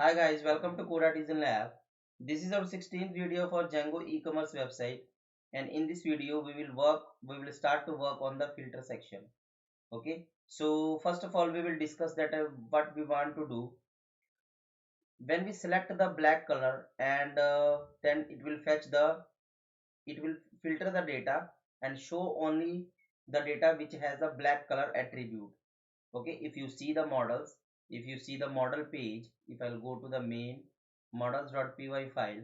Hi guys, welcome to Code Artisan Lab. This is our 16th video for Django e-commerce website, and in this video we will start to work on the filter section. Okay, so first of all we will discuss that what we want to do. When we select the black color, and then it will filter the data and show only the data which has a black color attribute. Okay, if you see the models, if you see the model page, if I'll go to the main models.py file,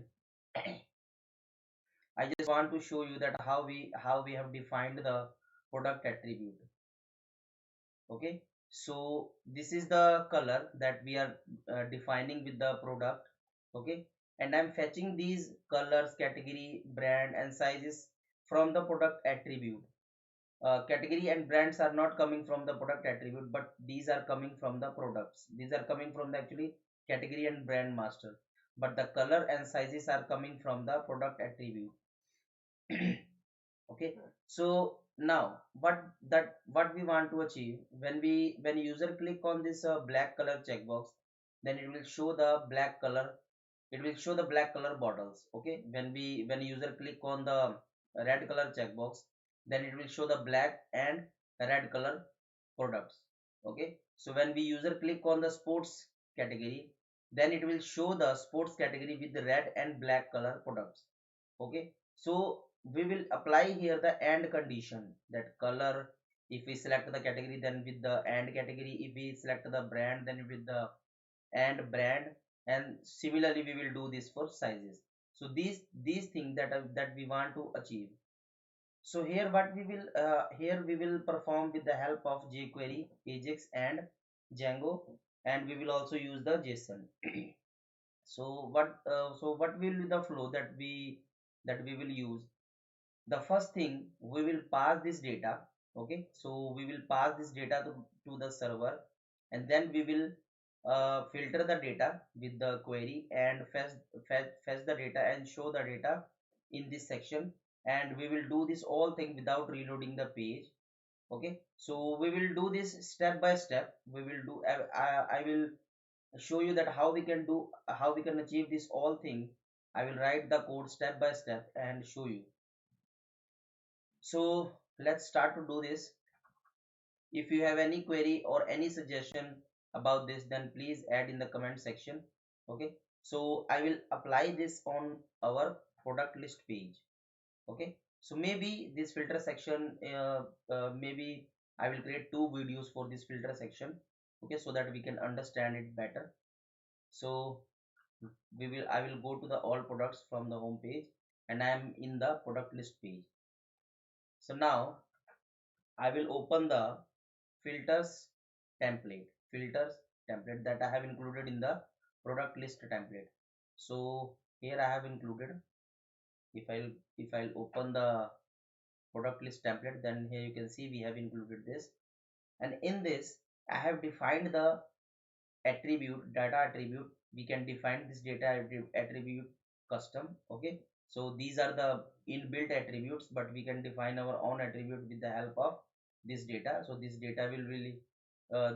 I just want to show you that how we have defined the product attribute. Okay, so this is the color that we are defining with the product. Okay, and I'm fetching these colors, category, brand, and sizes from the product attribute. Category and brands are not coming from the product attribute, but these are coming from the products. These are coming from the actually category and brand master, but the color and sizes are coming from the product attribute. Okay, so now what we want to achieve, when user click on this black color checkbox, then it will show the black color, it will show the black color bottles. Okay, when user click on the red color checkbox, then it will show the black and red color products. Okay, so when we user click on the sports category, then it will show the sports category with the red and black color products. Okay, so we will apply here the and condition, that color if we select the category, then with the and category, if we select the brand, then with the and brand, and similarly we will do this for sizes. So these things that we want to achieve. So here what we will here we will perform with the help of jQuery, Ajax, and Django, and we will also use the JSON. So what will be the flow that we will use? The first thing, we will pass this data. Okay, so we will pass this data to the server, and then we will filter the data with the query and fetch the data and show the data in this section, and we will do this all thing without reloading the page. Okay, so we will do this step by step. We will do I will show you that how we can achieve this all thing. I will write the code step by step and show you. So let's start to do this. If you have any query or any suggestion about this, then please add in the comment section. Okay, so I will apply this on our product list page. Okay, so maybe this filter section, maybe I will create two videos for this filter section. Okay, so that we can understand it better. So I will go to the all products from the home page, and I am in the product list page. So now I will open the filters filters template that I have included in the product list template. So here I have included, if I'll open the product list template, then here you can see we have included this, and in this I have defined the data attribute. We can define this data attribute custom. Okay, so these are the inbuilt attributes, but we can define our own attribute with the help of this data. So this data will really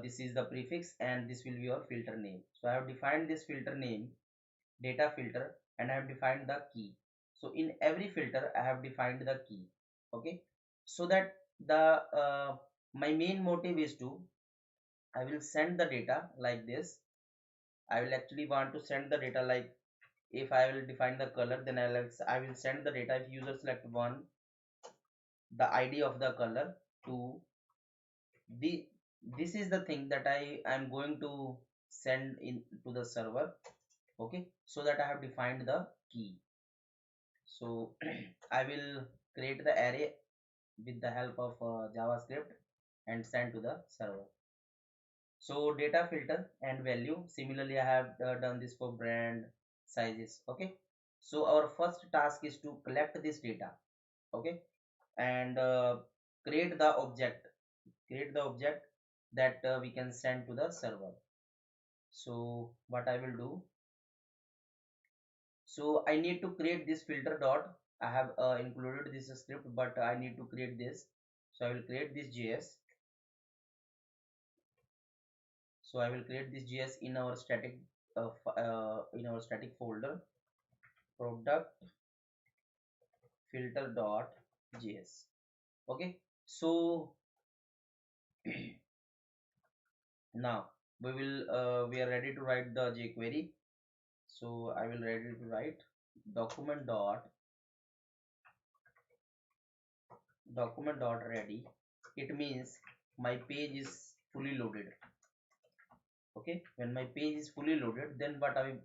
this is the prefix, and this will be your filter name. So I have defined this filter name, data filter, and I have defined the key. So in every filter I have defined the key. Okay, so that the my main motive is to, I will send the data like this. I will actually want to send the data like, if I will define the color, then I will send the data. If user select one, the ID of the color, two, the this is the thing that I am going to send in to the server. Okay, so that I have defined the key. So I will create the array with the help of JavaScript and send to the server. So data filter and value, similarly I have done this for brand, sizes. Okay, so our first task is to collect this data. Okay, and create the object that we can send to the server. So what I will do, so I need to create this filter dot. I have included this script, but I need to create this. So I will create this JS. So I will create this JS in our static in our static folder product filter dot js. Okay, so now we are ready to write the jQuery. So I will ready to write document dot ready. It means my page is fully loaded. Okay, when my page is fully loaded, then what I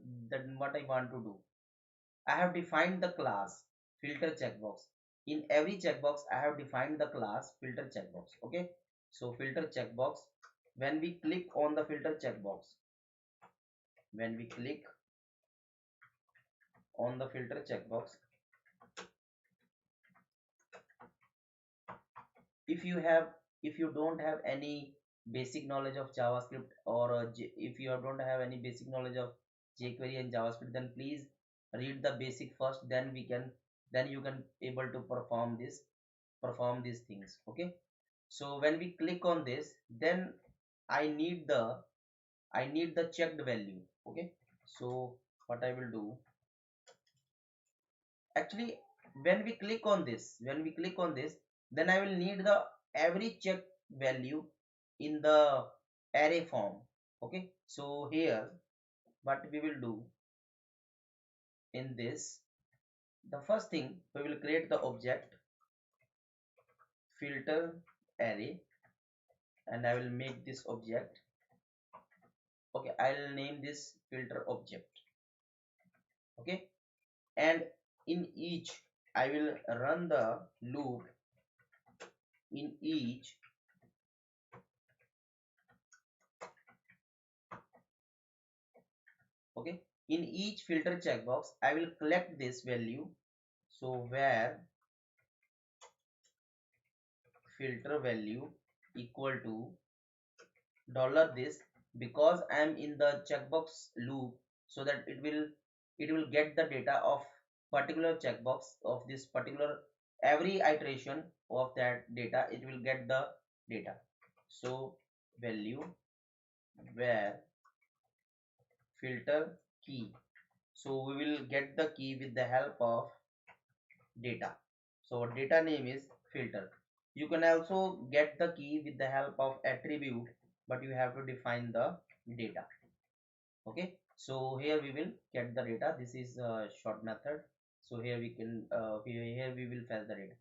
want to do, I have defined the class filter checkbox. In every checkbox I have defined the class filter checkbox. Okay, so filter checkbox, when we click on the filter checkbox, when we click on the filter checkbox, if you have, if you don't have any basic knowledge of JavaScript, or if you don't have any basic knowledge of jQuery and JavaScript, then please read the basic first, then you can able to perform these things. Okay, so when we click on this, then i need the I need the checked value. Okay, so what I will do, actually, when we click on this, then I will need the every check value in the array form. Okay, so here what we will do, in this, the first thing, we will create the object filter array, and I will make this object. Okay, I'll name this filter object. Okay, and in each I will run the loop. In each, okay, in each filter checkbox I will collect this value. So where filter value equal to dollar this, because I am in the checkbox loop, so that it will get the data of particular checkbox of this particular, every iteration of that data, it will get the data. So value where filter key, so we will get the key with the help of data. So data name is filter. You can also get the key with the help of attribute, but you have to define the data. Okay, so here we will get the data. This is a short method. So here we can here we will fetch the data.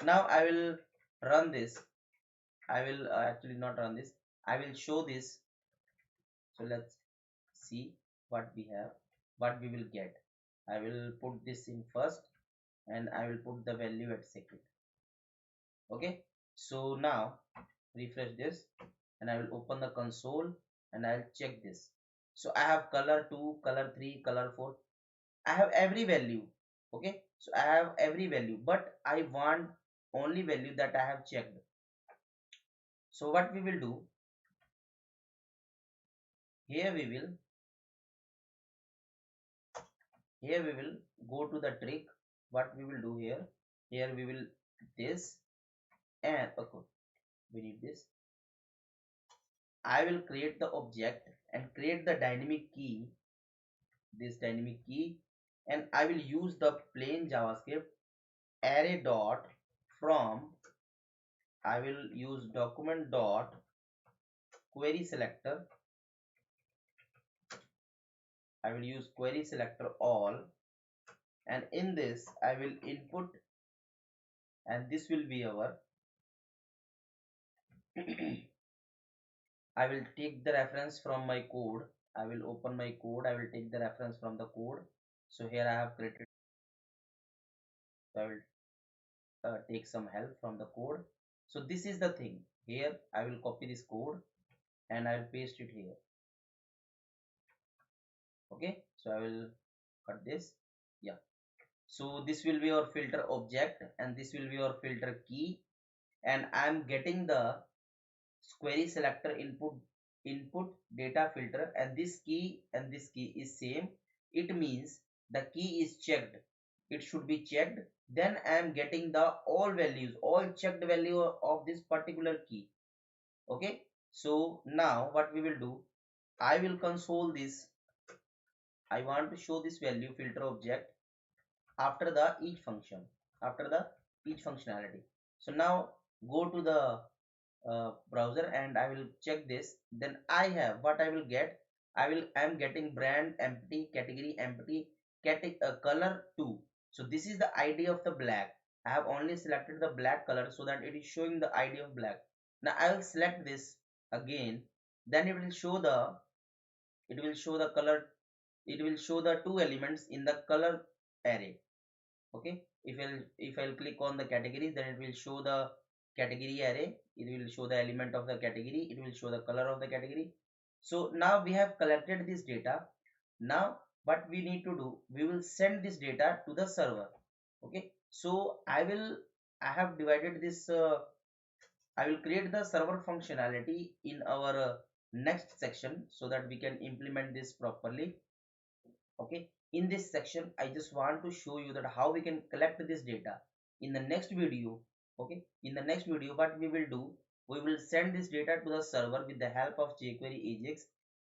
Now I will run this. I will actually not run this, I will show this. So let's see what we have, what we will get. I will put this in first, and I will put the value at second. Okay, so now refresh this, and I will open the console, and I'll check this. So I have color 2, color 3, color 4. I have every value. Okay, so I have every value, but I want only value that I have checked. So what we will do, here we will here we will go to the trick. What we will do here, here we will this, and okay, we need this. I will create the object and create the dynamic key, this dynamic key, and I will use the plain JavaScript array dot from. I will use document dot query selector. I will use query selector all, and in this I will input, and this will be our I will take the reference from my code. I will open my code. I will take the reference from the code. So here I have created. I will take some help from the code. So this is the thing. Here I will copy this code, and I will paste it here. Okay. So I will cut this. Yeah. So this will be your filter object, and this will be your filter key, and I am getting the query selector input data filter, and this key is same. It means the key is checked, it should be checked. Then I am getting the all values, all checked value of this particular key. Okay, so now what we will do, I will console this, I want to show this value filter object after the each function, after the each functionality. So now go to the browser and I will check this. Then I have what I will get. I'm getting brand empty, category empty, color 2. So this is the ID of the black. I have only selected the black color so that it is showing the ID of black. Now I will select this again. Then it will show the color. It will show the two elements in the color array. Okay, if I'll click on the categories, then it will show the category array. It will show the element of the category. It will show the color of the category. So now we have collected this data. Now what we need to do, we will send this data to the server. Okay, so I have divided this I will create the server functionality in our next section so that we can implement this properly. Okay, in this section I just want to show you that how we can collect this data in the next video. Okay, in the next video what we will do, we will send this data to the server with the help of jQuery Ajax,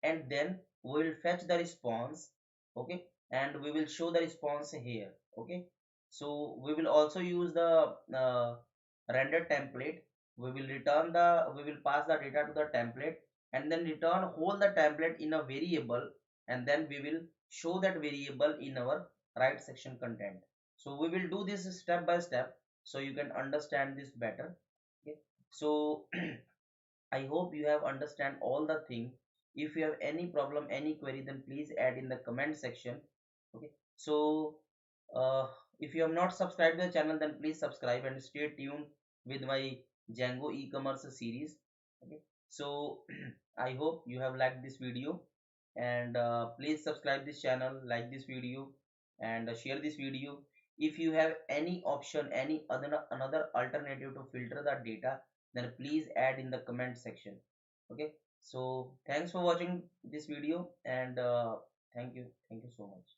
and then we will fetch the response. Okay, and we will show the response here. Okay, so we will also use the render template. We will pass the data to the template and then return whole the template in a variable, and then we will show that variable in our right section content. So we will do this step by step so you can understand this better. Okay, so I hope you have understand all the thing. If you have any problem, any query, then please add in the comment section. Okay, so uh, if you have not subscribed to the channel, then please subscribe and stay tuned with my Django e-commerce series. Okay, so I hope you have liked this video, and please subscribe this channel, like this video, and share this video. If you have any option, any other another alternative to filter the data, then please add in the comment section. Okay, so thanks for watching this video, and thank you so much.